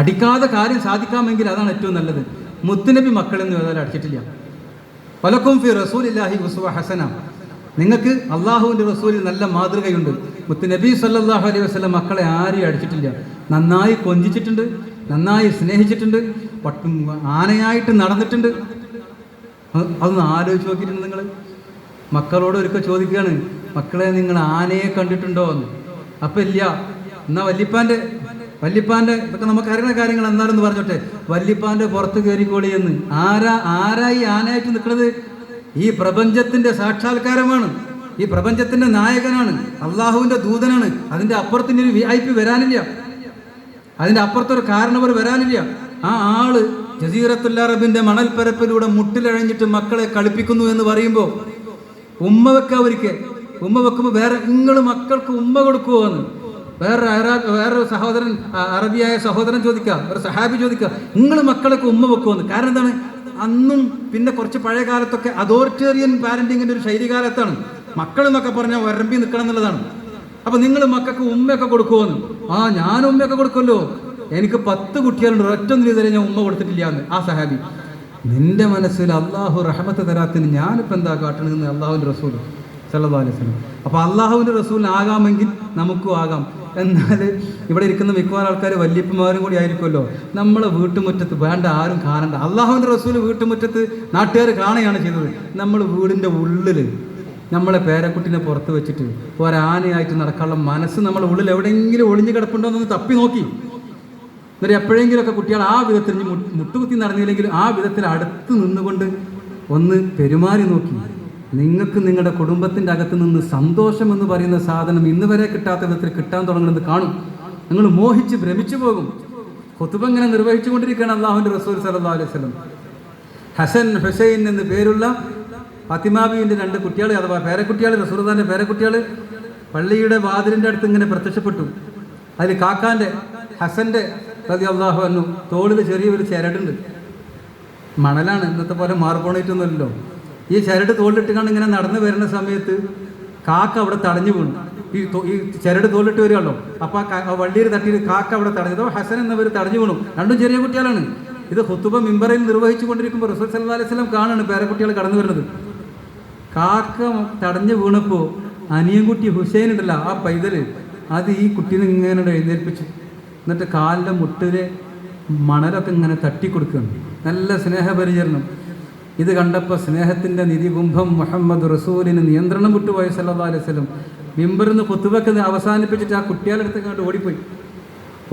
അടിക്കാതെ കാര്യം സാധിക്കാമെങ്കിൽ അതാണ് ഏറ്റവും നല്ലത്. മുത്തുനബി മക്കളെന്ന് ഏതായാലും അടിച്ചിട്ടില്ല. വലക്കും ഫി റസൂലില്ലാഹി ഉസ്വ ഹസന, നിങ്ങൾക്ക് അള്ളാഹുവിൻ്റെ റസൂലിൽ നല്ല മാതൃകയുണ്ട്. മുത്തുനബി സല്ലല്ലാഹു അലൈഹി വസല്ലം മക്കളെ ആരെയും അടിച്ചിട്ടില്ല. നന്നായി കൊഞ്ചിച്ചിട്ടുണ്ട്, നന്നായി സ്നേഹിച്ചിട്ടുണ്ട്, ആനയായിട്ട് നടന്നിട്ടുണ്ട്. അതൊന്ന് ആലോചിച്ച് നോക്കിയിട്ടുണ്ട് നിങ്ങൾ? മക്കളോട് ഒരിക്കൽ ചോദിക്കുകയാണ്, മക്കളെ നിങ്ങൾ ആനയെ കണ്ടിട്ടുണ്ടോ എന്ന്. അപ്പം ഇല്ല. എന്നാൽ വല്യപ്പാൻ്റെ ഇതൊക്കെ നമുക്ക് അറിയുന്ന കാര്യങ്ങൾ എന്നാലെന്ന് പറഞ്ഞോട്ടെ, വല്യപ്പാൻ്റെ പുറത്ത് കയറിക്കോളി എന്ന്. ആരായി ആനയായിട്ട് നിൽക്കുന്നത്? ഈ പ്രപഞ്ചത്തിൻ്റെ സാക്ഷാത്കാരമാണ്, ഈ പ്രപഞ്ചത്തിൻ്റെ നായകനാണ്, അള്ളാഹുവിൻ്റെ ദൂതനാണ്. അതിൻ്റെ അപ്പുറത്തിനൊരു VIP വരാനില്ല, അതിൻ്റെ അപ്പുറത്തൊരു കാരണവർ വരാനില്ല. ആ ആള് ജസീറത്തുൽ അറബിൻ്റെ മണൽപ്പരപ്പിലൂടെ മുട്ടിലഴഞ്ഞിട്ട് മക്കളെ കളിപ്പിക്കുന്നു എന്ന് പറയുമ്പോൾ ഉമ്മ വെക്കുമ്പോൾ വേറെ നിങ്ങൾ മക്കൾക്ക് ഉമ്മ കൊടുക്കുമോ എന്ന് വേറൊരു സഹോദരൻ, അറബിയായ സഹോദരൻ ചോദിക്കുക, ഒരു സഹാബി ചോദിക്കുക, നിങ്ങൾ മക്കളൊക്കെ ഉമ്മ വെക്കുമെന്ന്. കാരണം എന്താണ്? അന്നും പിന്നെ കുറച്ച് പഴയ കാലത്തൊക്കെ അതോറിറ്റേറിയൻ പാരന്റിങ്ങിൻ്റെ ഒരു ശൈലികാലത്താണ്. മക്കൾ എന്നൊക്കെ പറഞ്ഞാൽ വരമ്പി നിൽക്കണം എന്നുള്ളതാണ്. അപ്പം നിങ്ങൾ മക്കൾക്ക് ഉമ്മയൊക്കെ കൊടുക്കുമെന്ന്. ഞാൻ ഉമ്മയൊക്കെ കൊടുക്കുമല്ലോ, എനിക്ക് 10 കുട്ടികളുണ്ട്, ഒറ്റൊന്നും ഇതുവരെ ഞാൻ ഉമ്മ കൊടുത്തിട്ടില്ല എന്ന് ആ സഹാബി. നിന്റെ മനസ്സിൽ അള്ളാഹു റഹ്മത്ത് തരാത്തിന് ഞാനിപ്പോൾ എന്താ കാട്ടണമെന്ന് അള്ളാഹുവിൻ്റെ റസൂൽ സല്ലല്ലാഹു അലൈഹി വസല്ലം. അപ്പോൾ അള്ളാഹുവിൻ്റെ റസൂലിനാകാമെങ്കിൽ നമുക്കും ആകാം. എന്നാൽ ഇവിടെ ഇരിക്കുന്ന മിക്കവാറും ആൾക്കാർ വല്യപ്പന്മാരും കൂടി ആയിരിക്കുമല്ലോ. നമ്മളെ വീട്ടുമുറ്റത്ത് വേണ്ട ആരും കാണണ്ട. അള്ളാഹുവിൻ്റെ റസൂൽ വീട്ടുമുറ്റത്ത് നാട്ടുകാർ കാണുകയാണ് ചെയ്തത്. നമ്മൾ വീടിൻ്റെ ഉള്ളിൽ നമ്മളെ പേരക്കുട്ടിനെ പുറത്ത് വെച്ചിട്ട് ഒരാനയായിട്ട് നടക്കാനുള്ള മനസ്സ് നമ്മുടെ ഉള്ളിൽ എവിടെയെങ്കിലും ഒളിഞ്ഞു കിടപ്പുണ്ടോ എന്നൊന്ന് തപ്പി നോക്കി. എന്നിട്ട് എപ്പോഴെങ്കിലുമൊക്കെ കുട്ടികൾ ആ വിധത്തിൽ മുട്ടുകുത്തി നടന്നില്ലെങ്കിൽ ആ വിധത്തിൽ അടുത്ത് നിന്നുകൊണ്ട് ഒന്ന് പെരുമാറി നോക്കി. നിങ്ങൾക്ക് നിങ്ങളുടെ കുടുംബത്തിൻ്റെ അകത്ത് നിന്ന് സന്തോഷം എന്ന് പറയുന്ന സാധനം ഇന്ന് വരെ കിട്ടാത്ത വിധത്തിൽ കിട്ടാൻ തുടങ്ങുന്നത് കാണും. നിങ്ങൾ മോഹിച്ച് ഭ്രമിച്ചു പോകും. ഖുതുബ ഇങ്ങനെ നിർവഹിച്ചു കൊണ്ടിരിക്കുകയാണ് അള്ളാഹുവിൻ്റെ റസൂൽ സല്ലല്ലാഹു അലൈഹി വസല്ലം. ഹസൻ ഹുസൈൻ എന്ന് പേരുള്ള ഫാത്തിമാബീൻ്റെ 2 കുട്ടികൾ അഥവാ പേരക്കുട്ടികൾ, റസൂലുള്ളാഹിൻ്റെ പേരക്കുട്ടികൾ പള്ളിയുടെ വാതിലിൻ്റെ അടുത്ത് ഇങ്ങനെ പ്രത്യക്ഷപ്പെട്ടു. അതിൽ കാക്കാൻ്റെ ഹസൻ്റെ റളിയല്ലാഹു അൻഹു തോളിൽ ചെറിയൊരു ചരടുണ്ട്. മണലാണ്, ഇന്നത്തെ പോലെ മാർബോണേറ്റൊന്നുമല്ലോ. ഈ ചരട് തോളിലിട്ടുകൊണ്ട് ഇങ്ങനെ നടന്നു വരുന്ന സമയത്ത് കാക്ക അവിടെ തടഞ്ഞു വീണു. ഈ ചരട് തോളിലിട്ട് വരികയല്ലോ. അപ്പോൾ ആ വള്ളിയിൽ തട്ടിയിട്ട് കാക്ക അവിടെ തടഞ്ഞതോ ഹസൻ എന്നവർ തടഞ്ഞു വീണു. 2 ചെറിയ കുട്ടികളാണ്. ഇത് ഖുതുബ മിമ്പറിൽ നിർവഹിച്ചു കൊണ്ടിരിക്കുമ്പോൾ റസൂൽ സല്ലല്ലാഹു അലൈഹി വസല്ലം കാണാണ് പേരക്കുട്ടികൾ കടന്നു വരുന്നത്. കാക്ക തടഞ്ഞു വീണപ്പോൾ അനിയൻകുട്ടി ഹുസൈൻ ഉണ്ടല്ലോ, ആ പൈതൽ, അത് ഈ കുട്ടീനെ ഇങ്ങനെ എഴുന്നേൽപ്പിച്ചു. എന്നിട്ട് കാലിൻ്റെ മുട്ടിലെ മണലൊക്കെ ഇങ്ങനെ തട്ടിക്കൊടുക്കുകയാണ്. നല്ല സ്നേഹപരിചരണം. ഇത് കണ്ടപ്പോൾ സ്നേഹത്തിൻ്റെ നിധികുംഭം മുഹമ്മദ് റസൂലിന് നിയന്ത്രണം വിട്ടുപോയി സല്ലല്ലാഹു അലൈഹി വസല്ലം. മിമ്പറിന്ന് ഖുതുബക്ക് അവസാനിപ്പിച്ചിട്ട് ആ കുട്ടികളെടുത്ത് കണ്ട്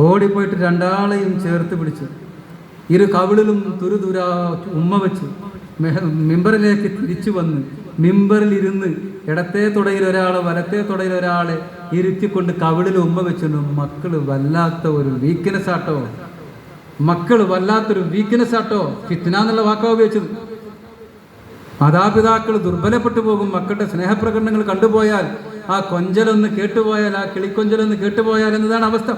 ഓടിപ്പോയിട്ട് 2 ആളെയും ചേർത്ത് പിടിച്ചു. കവിളിലും തുരുതുരാ ഉമ്മ വെച്ച് മിമ്പറിലേക്ക് തിരിച്ചു വന്ന് മിമ്പറിലിരുന്ന് ഇടത്തെ തുടയിൽ ഒരാൾ വലത്തെ തുടയിൽ ഒരാളെ ഇരുത്തിക്കൊണ്ട് കവിളിൽ ഉമ്മ വെച്ചിരുന്നു. മക്കള് വല്ലാത്തൊരു വീക്ക്നെസ് ആട്ടോ. ഫിത്ന എന്നുള്ള വാക്കാ ഉപയോഗിച്ചത്. മാതാപിതാക്കൾ ദുർബലപ്പെട്ടു പോകും. മക്കളുടെ സ്നേഹപ്രകടനങ്ങൾ കണ്ടുപോയാൽ, ആ കൊഞ്ചലൊന്ന് കേട്ടുപോയാൽ, ആ കിളിക്കൊഞ്ചലൊന്ന് കേട്ടുപോയാൽ എന്നതാണ് അവസ്ഥ.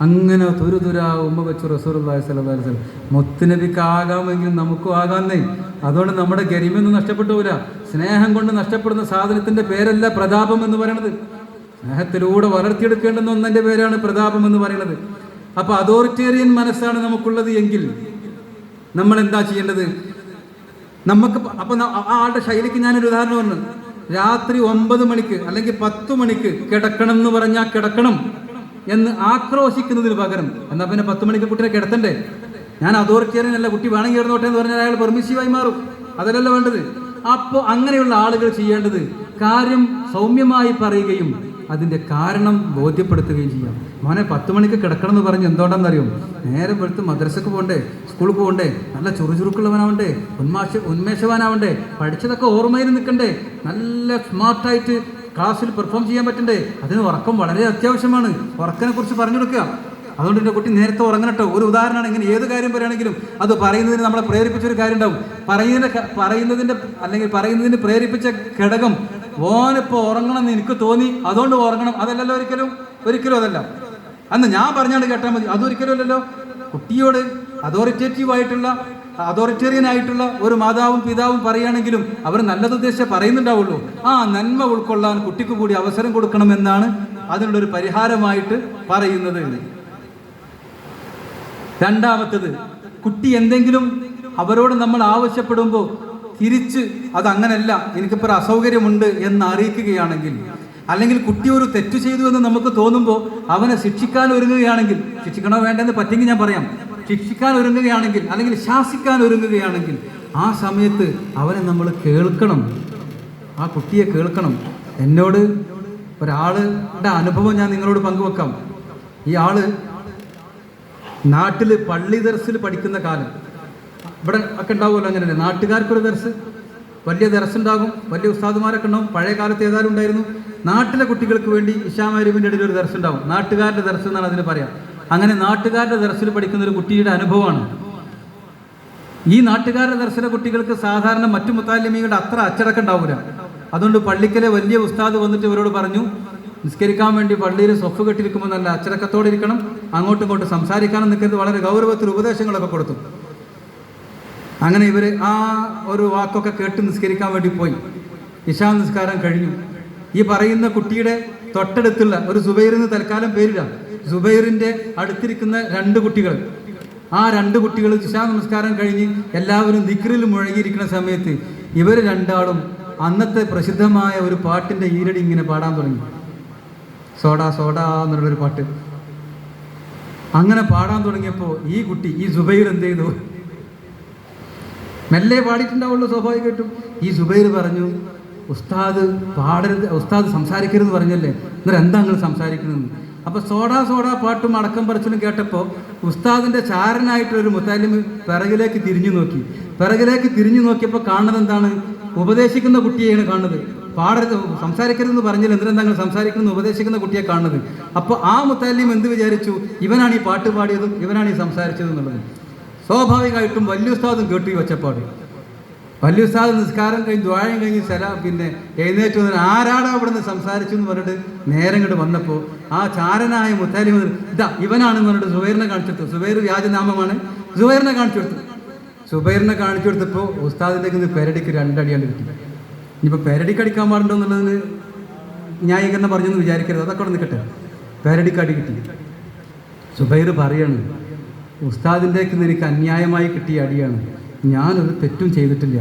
അങ്ങനെ തുരുതുരാ ഉമ്മ വെച്ചു റസൂലുള്ളാഹി സ്വല്ലല്ലാഹു അലൈഹി വസല്ലം. മുത്തുനബിക്ക് ആകാമെങ്കിൽ നമുക്കും ആകാന്നേ. അതുകൊണ്ട് നമ്മുടെ ഗരിമയൊന്നും നഷ്ടപ്പെട്ടു പോരാ. സ്നേഹം കൊണ്ട് നഷ്ടപ്പെടുന്ന സാധനത്തിൻ്റെ പേരല്ല പ്രതാപം എന്ന് പറയുന്നത്. സ്നേഹത്തിലൂടെ വളർത്തിയെടുക്കേണ്ടുന്ന ഒന്നിൻ്റെ പേരാണ് പ്രതാപം എന്ന് പറയുന്നത്. അപ്പോൾ അതോറിറ്റേറിയൻ മനസ്സാണ് നമുക്കുള്ളത് എങ്കിൽ നമ്മൾ എന്താ ചെയ്യേണ്ടത്? അപ്പം ആ ആളുടെ ശൈലിക്ക് ഞാനൊരു ഉദാഹരണം പറഞ്ഞു. രാത്രി 9 മണിക്ക് അല്ലെങ്കിൽ 10 മണിക്ക് കിടക്കണം എന്ന് പറഞ്ഞാൽ കിടക്കണം എന്ന് ആക്രോശിക്കുന്നതിന് പകരം എന്നാൽ പിന്നെ 10 മണിക്ക് കുട്ടിനെ കിടത്തണ്ടേ? ഞാൻ അതോറിറ്റേറിയൻ അല്ല, കുട്ടി വേണമെങ്കിൽ കിടന്നോട്ടെ എന്ന് പറഞ്ഞാൽ അയാൾ പെർമിസീവായി മാറും. അതല്ലല്ലോ വേണ്ടത്. അപ്പോൾ അങ്ങനെയുള്ള ആളുകൾ ചെയ്യേണ്ടത് കാര്യം സൗമ്യമായി പറയുകയും അതിൻ്റെ കാരണം ബോധ്യപ്പെടുത്തുകയും ചെയ്യാം. മോനെ 10 മണിക്ക് കിടക്കണം എന്ന് പറഞ്ഞ് എന്തുകൊണ്ടാണെന്നറിയോ? നേരം വെളുത്ത് മദ്രസക്ക് പോകണ്ടേ, സ്കൂളിൽ പോകണ്ടേ, നല്ല ചുറുചുറുക്കുള്ളവനാവണ്ടേ, ഉന്മേഷവാനാവണ്ടേ, പഠിച്ചതൊക്കെ ഓർമ്മയിൽ നിൽക്കണ്ടേ, നല്ല സ്മാർട്ടായിട്ട് ക്ലാസ്സിൽ പെർഫോം ചെയ്യാൻ പറ്റണ്ടേ. അതിന് ഉറക്കം വളരെ അത്യാവശ്യമാണ്. ഉറക്കനെ കുറിച്ച് പറഞ്ഞു കൊടുക്കുക. അതുകൊണ്ട് എൻ്റെ കുട്ടി നേരത്തെ ഉറങ്ങണട്ടോ. ഒരു ഉദാഹരണമാണ്. ഇങ്ങനെ ഏത് കാര്യം പറയുകയാണെങ്കിലും അത് പറയുന്നതിന് നമ്മളെ പ്രേരിപ്പിച്ചൊരു കാര്യം ഉണ്ടാവും. പറയുന്നതിന് പ്രേരിപ്പിച്ച ഘടകം ഓനിപ്പോൾ ഉറങ്ങണമെന്ന് എനിക്ക് തോന്നി, അതുകൊണ്ട് ഉറങ്ങണം. അതല്ലല്ലോ ഒരിക്കലും അതല്ല. അന്ന് ഞാൻ പറഞ്ഞാണ്ട് കേട്ടാൽ മതി, അതൊരിക്കലും അല്ലല്ലോ. കുട്ടിയോട് അതോറിറ്റേറിയൻ ആയിട്ടുള്ള ഒരു മാതാവും പിതാവും പറയുകയാണെങ്കിലും അവർ നല്ലതുദ്ദേശിച്ച് പറയുന്നുണ്ടാവുള്ളൂ. ആ നന്മ ഉൾക്കൊള്ളാൻ കുട്ടിക്ക് കൂടി അവസരം കൊടുക്കണമെന്നാണ് അതിനുള്ളൊരു പരിഹാരമായിട്ട് പറയുന്നത്. രണ്ടാമത്തത്, കുട്ടി എന്തെങ്കിലും അവരോട് നമ്മൾ ആവശ്യപ്പെടുമ്പോൾ തിരിച്ച് അതങ്ങനല്ല, എനിക്കിപ്പോൾ അസൗകര്യമുണ്ട് എന്ന് അറിയിക്കുകയാണെങ്കിൽ, അല്ലെങ്കിൽ കുട്ടി ഒരു തെറ്റ് ചെയ്തു എന്ന് നമുക്ക് തോന്നുമ്പോൾ അവനെ ശിക്ഷിക്കാൻ ഒരുങ്ങുകയാണെങ്കിൽ, ശിക്ഷിക്കണോ വേണ്ടെന്ന് പറ്റെങ്കിൽ ഞാൻ പറയാം, ശിക്ഷിക്കാൻ ഒരുങ്ങുകയാണെങ്കിൽ അല്ലെങ്കിൽ ശാസിക്കാൻ ഒരുങ്ങുകയാണെങ്കിൽ ആ സമയത്ത് അവനെ നമ്മൾ കേൾക്കണം, ആ കുട്ടിയെ കേൾക്കണം. എന്നോട് ഒരാളുടെ അനുഭവം ഞാൻ നിങ്ങളോട് പങ്കുവെക്കാം. ഈ ആള് നാട്ടിൽ പള്ളി ദർസിൽ പഠിക്കുന്ന കാലം, ഇവിടെ ഒക്കെ ഉണ്ടാവുമല്ലോ അങ്ങനെയല്ലേ, നാട്ടുകാർക്കൊരു ദർസ്, വലിയ ദർസുണ്ടാകും, വലിയ ഉസ്താദുമാരൊക്കെ ഉണ്ടാവും. പഴയ കാലത്ത് ഏതായാലും ഉണ്ടായിരുന്നു. നാട്ടിലെ കുട്ടികൾക്ക് വേണ്ടി ഇശാമരുവിൻ്റെ ഇടയിൽ ഒരു ദർസ് ഉണ്ടാവും, നാട്ടുകാരുടെ ദർസ് എന്നാണ് അതിന് പറയാം. അങ്ങനെ നാട്ടുകാരുടെ ദർസിൽ പഠിക്കുന്ന ഒരു കുട്ടിയുടെ അനുഭവമാണ്. ഈ നാട്ടുകാരുടെ ദർസിലെ കുട്ടികൾക്ക് സാധാരണ മറ്റു മുത്താലിമീങ്ങളുടെ അത്ര അച്ചടക്കം ഉണ്ടാവില്ല. അതുകൊണ്ട് പള്ളിക്കലെ വലിയ ഉസ്താദ് വന്നിട്ട് ഇവരോട് പറഞ്ഞു, നിസ്കരിക്കാൻ വേണ്ടി പള്ളിയിൽ സ്വഫ് കെട്ടിരിക്കുമ്പോൾ നല്ല അച്ചടക്കത്തോടെ ഇരിക്കണം, അങ്ങോട്ടും ഇങ്ങോട്ടും സംസാരിക്കാനും നിൽക്കരുത്, വളരെ ഗൗരവത്തിൽ ഉപദേശങ്ങളൊക്കെ കൊടുത്തു. അങ്ങനെ ഇവർ ആ ഒരു വാക്കൊക്കെ കേട്ട് നിസ്കരിക്കാൻ വേണ്ടി പോയി. ഇശാ നിസ്കാരം കഴിഞ്ഞു. ഈ പറയുന്ന കുട്ടിയുടെ തൊട്ടടുത്തുള്ള ഒരു സുബൈറിന് തൽക്കാലം പേരില്ല, സുബൈറിൻ്റെ അടുത്തിരിക്കുന്ന രണ്ട് കുട്ടികൾ, ആ രണ്ട് കുട്ടികൾ ഇശാ നമസ്കാരം കഴിഞ്ഞ് എല്ലാവരും ദിക്റിൽ മുഴുകിയിരിക്കുന്ന സമയത്ത് ഇവർ രണ്ടാളും അന്നത്തെ പ്രസിദ്ധമായ ഒരു പാട്ടിൻ്റെ ഈരടി ഇങ്ങനെ പാടാൻ തുടങ്ങി. സോഡാ സോഡാ എന്നുള്ളൊരു പാട്ട്. അങ്ങനെ പാടാൻ തുടങ്ങിയപ്പോൾ ഈ കുട്ടി, ഈ സുബൈർ എന്ത് ചെയ്തു? മെല്ലെ പാടിയിട്ടുണ്ടാവുള്ളൂ സ്വാഭാവികമായിട്ടും. ഈ സുബൈർ പറഞ്ഞു, ഉസ്താദ് പാടരുത്, ഉസ്താദ് സംസാരിക്കരുത് പറഞ്ഞല്ലേ, എന്നിട്ട് എന്താ നിങ്ങൾ സംസാരിക്കുന്നത്? അപ്പോൾ സോഡാ സോഡാ പാട്ടും അടക്കം പറച്ചിലും കേട്ടപ്പോൾ ഉസ്താദിൻ്റെ ചാരനായിട്ടൊരു മുത്താലിമ് പിറകിലേക്ക് തിരിഞ്ഞു നോക്കി. പിറകിലേക്ക് തിരിഞ്ഞു നോക്കിയപ്പോൾ കാണുന്നത് എന്താണ്? ഉപദേശിക്കുന്ന കുട്ടിയെയാണ് കാണുന്നത്. പാടരുത്, സംസാരിക്കരുതെന്ന് പറഞ്ഞാൽ എന്തിനെന്താ നിങ്ങൾ സംസാരിക്കുന്നത് ഉപദേശിക്കുന്ന കുട്ടിയെ കാണുന്നത്. അപ്പോൾ ആ മുത്താലിം എന്ത് വിചാരിച്ചു? ഇവനാണ് ഈ പാട്ട് പാടിയതും ഇവനാണ് ഈ സംസാരിച്ചതും എന്നുള്ളത്. സ്വാഭാവികമായിട്ടും വലിയ ഉസ്താദും കേട്ടു ഈ ഒച്ചപ്പാട്. വലിയ ഉസ്താദ് നിസ്കാരം കഴിഞ്ഞ് ദ്വാരം കഴിഞ്ഞ് പിന്നെ എഴുന്നേറ്റ് വന്നിട്ട് ആരാടാ അവിടെ നിന്ന് സംസാരിച്ചു എന്ന് പറഞ്ഞിട്ട് നേരം ഇങ്ങോട്ട് വന്നപ്പോൾ ആ ചാരനായ മുത്താലിം ഇതാ ഇവനാണെന്ന് പറഞ്ഞിട്ട് സുബൈറിനെ കാണിച്ചു കൊടുത്തു. സുബൈർ വ്യാജനാമമാണ്. സുബൈറിനെ കാണിച്ചു കൊടുത്തു. സുബൈറിനെ കാണിച്ചു കൊടുത്തപ്പോൾ ഉസ്താദിലേക്ക് നിന്ന് പെരടിക്ക് രണ്ടടിയാണ്ട് കിട്ടി. ഇനിയിപ്പോൾ പെരടിക്ക് അടിക്കാൻ പാടുണ്ടോ എന്നുള്ളതിന് ന്യായീകരണം പറഞ്ഞെന്ന് വിചാരിക്കരുത്, അതൊക്കെ അവിടെ നിൽക്കട്ടെ. പെരടിക്ക് അടി കിട്ടി. സുബൈർ പറയാണ്, ഉസ്താദിൻ്റെക്ക് എനിക്ക് അന്യായമായി കിട്ടിയ അടിയാണ്, ഞാനൊരു തെറ്റും ചെയ്തിട്ടില്ല,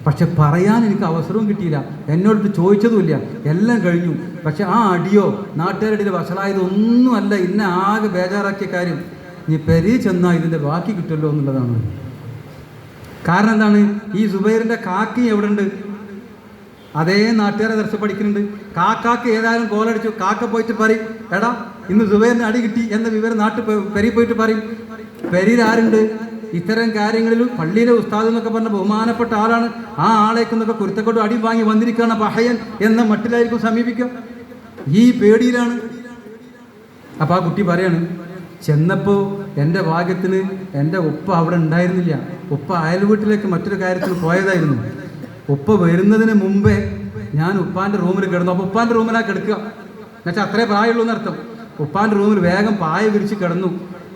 പക്ഷെ പറയാൻ എനിക്ക് അവസരവും കിട്ടിയില്ല, എന്നോട് ചോദിച്ചതുമില്ല, എല്ലാം കഴിഞ്ഞു. പക്ഷെ ആ അടിയോ നാട്ടുകാരുടെ വഷളായത് ഒന്നുമല്ല ഇന്നെ ആകെ ബേജാറാക്കിയ കാര്യം, നീ പെരി ചെന്നാൽ ഇതിൻ്റെ ബാക്കി കിട്ടുമല്ലോ എന്നുള്ളതാണ്. കാരണം എന്താണ്? ഈ സുബൈറിൻ്റെ കാക്കി എവിടെ ഉണ്ട്? അതേ നാട്ടുകാരെ ദർശ പഠിക്കുന്നുണ്ട്. കാക്കാക്ക് ഏതായാലും ഗോളടിച്ചു, കാക്ക പോയിട്ട് പറയും, എടാ ഇന്ന് സുബൈറിന് അടി കിട്ടി എന്ന വിവരം പെരി പോയിട്ട് പറയും. പെരിയിൽ ആരുണ്ട്? ഇത്തരം കാര്യങ്ങളിൽ പള്ളിയിലെ ഉസ്താദ് എന്നൊക്കെ പറഞ്ഞ ബഹുമാനപ്പെട്ട ആളാണ്. ആ ആളേക്കൊന്നൊക്കെ കുരുത്തക്കൊട്ട് അടി വാങ്ങി വന്നിരിക്കുകയാണ് പഹയൻ എന്ന മട്ടിലായിരിക്കും സമീപിക്കുക. ഈ പേടിയിലാണ്. അപ്പം ആ കുട്ടി പറയാണ്, ചെന്നപ്പോൾ എൻ്റെ ഭാഗ്യത്തിന് എൻ്റെ ഉപ്പ അവിടെ ഉണ്ടായിരുന്നില്ല. ഉപ്പ അയൽ വീട്ടിലേക്ക് മറ്റൊരു കാര്യത്തിൽ പോയതായിരുന്നു. ഉപ്പ വരുന്നതിന് മുമ്പേ ഞാൻ ഉപ്പാൻ്റെ റൂമിൽ കിടന്നു. അപ്പോൾ ഉപ്പാൻ്റെ റൂമിലാണ് കിടക്കുക എന്നുവെച്ചാൽ അത്രേ പ്രായമുള്ളൂ എന്നർത്ഥം. ഉപ്പാൻ്റെ റൂമിൽ വേഗം പായ വിരിച്ച് കിടന്നു.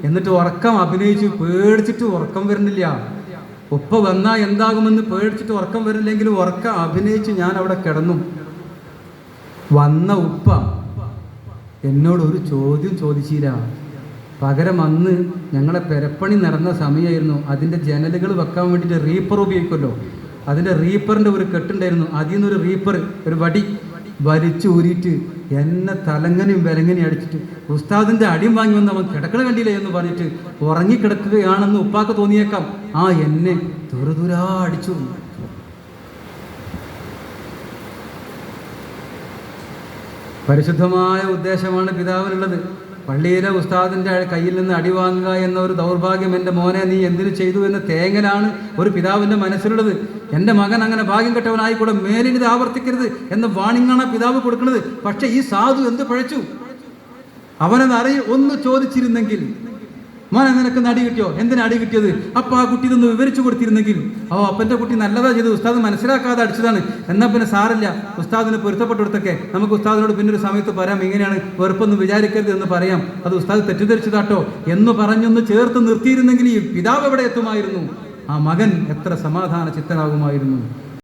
എന്നിട്ട് ഉറക്കം അഭിനയിച്ചു. പേടിച്ചിട്ട് ഉറക്കം വരുന്നില്ല. ഉപ്പ വന്നാൽ എന്താകുമെന്ന് പേടിച്ചിട്ട് ഉറക്കം വരുന്നില്ലെങ്കിലും ഉറക്കം അഭിനയിച്ച് ഞാൻ അവിടെ കിടന്നു. വന്ന ഉപ്പ എന്നോട് ഒരു ചോദ്യം ചോദിച്ചില്ല. പകരം അന്ന് ഞങ്ങളെ പെരപ്പണി നടന്ന സമയമായിരുന്നു. അതിൻ്റെ ജനലുകൾ വെക്കാൻ വേണ്ടിയിട്ട് റീപ്പർ ഉപയോഗിക്കുമല്ലോ, അതിൻ്റെ റീപ്പറിൻ്റെ ഒരു കെട്ടുണ്ടായിരുന്നു. അതിൽ നിന്നൊരു റീപ്പർ, ഒരു വടി വലിച്ചു ഊരിയിട്ട് എന്നെ തലങ്ങനെയും വിലങ്ങനെയും അടിച്ചിട്ട് ഉസ്താദിൻ്റെ അടിയും വാങ്ങി വന്ന് അവൻ കിടക്കണ കണ്ടില്ലേ എന്ന് പറഞ്ഞിട്ട് ഉറങ്ങിക്കിടക്കുകയാണെന്ന് ഉപ്പാക്ക് തോന്നിയേക്കാം. ആ എന്നെ തുറതുരാ അടിച്ചു. പരിശുദ്ധമായ ഉദ്ദേശമാണ് പിതാവിനുള്ളത്. പള്ളിയിലെ ഉസ്താദിൻ്റെ കയ്യിൽ നിന്ന് അടി വാങ്ങുക എന്ന ഒരു ദൗർഭാഗ്യം എൻ്റെ മോനെ നീ എന്തിനു ചെയ്തു എന്ന തേങ്ങലാണ് ഒരു പിതാവിൻ്റെ മനസ്സിലുള്ളത്. എൻ്റെ മകൻ അങ്ങനെ ഭാഗ്യം കെട്ടവനായിക്കൂടെ, മേലിൽ ഇത് ആവർത്തിക്കരുത് എന്ന വാണിങ്ങാണ് പിതാവ് കൊടുക്കുന്നത്. പക്ഷെ ഈ സാധു എന്ത് പഴച്ചു? അവനെന്ന് ഒന്ന് ചോദിച്ചിരുന്നെങ്കിൽ, മോനെ നിനക്ക് അടി കിട്ടിയോ, എന്തിനാ അടി കിട്ടിയത്? അപ്പോൾ ആ കുട്ടി ഇതൊന്ന് വിവരിച്ചു കൊടുത്തിരുന്നെങ്കിൽ, അപ്പൻ്റെ കുട്ടി നല്ലതാ ചെയ്ത്, ഉസ്താദ് മനസ്സിലാക്കാതെ അടിച്ചതാണ്, എന്നാൽ പിന്നെ സാറില്ല, ഉസ്താദിന് പൊരുത്തപ്പെട്ടെടുത്തൊക്കെ നമുക്ക് ഉസ്താദിനോട് പിന്നൊരു സമയത്ത് പറയാം, ഇങ്ങനെയാണ്, വെറുപ്പൊന്നും വിചാരിക്കരുത് എന്ന് പറയാം, അത് ഉസ്താദ് തെറ്റിദ്ധരിച്ചതാട്ടോ എന്ന് പറഞ്ഞൊന്ന് ചേർത്ത് നിർത്തിയിരുന്നെങ്കിൽ ഈ പിതാവ് എവിടെ എത്തുമായിരുന്നു? ആ മകൻ എത്ര സമാധാന ചിത്തനാകുമായിരുന്നു.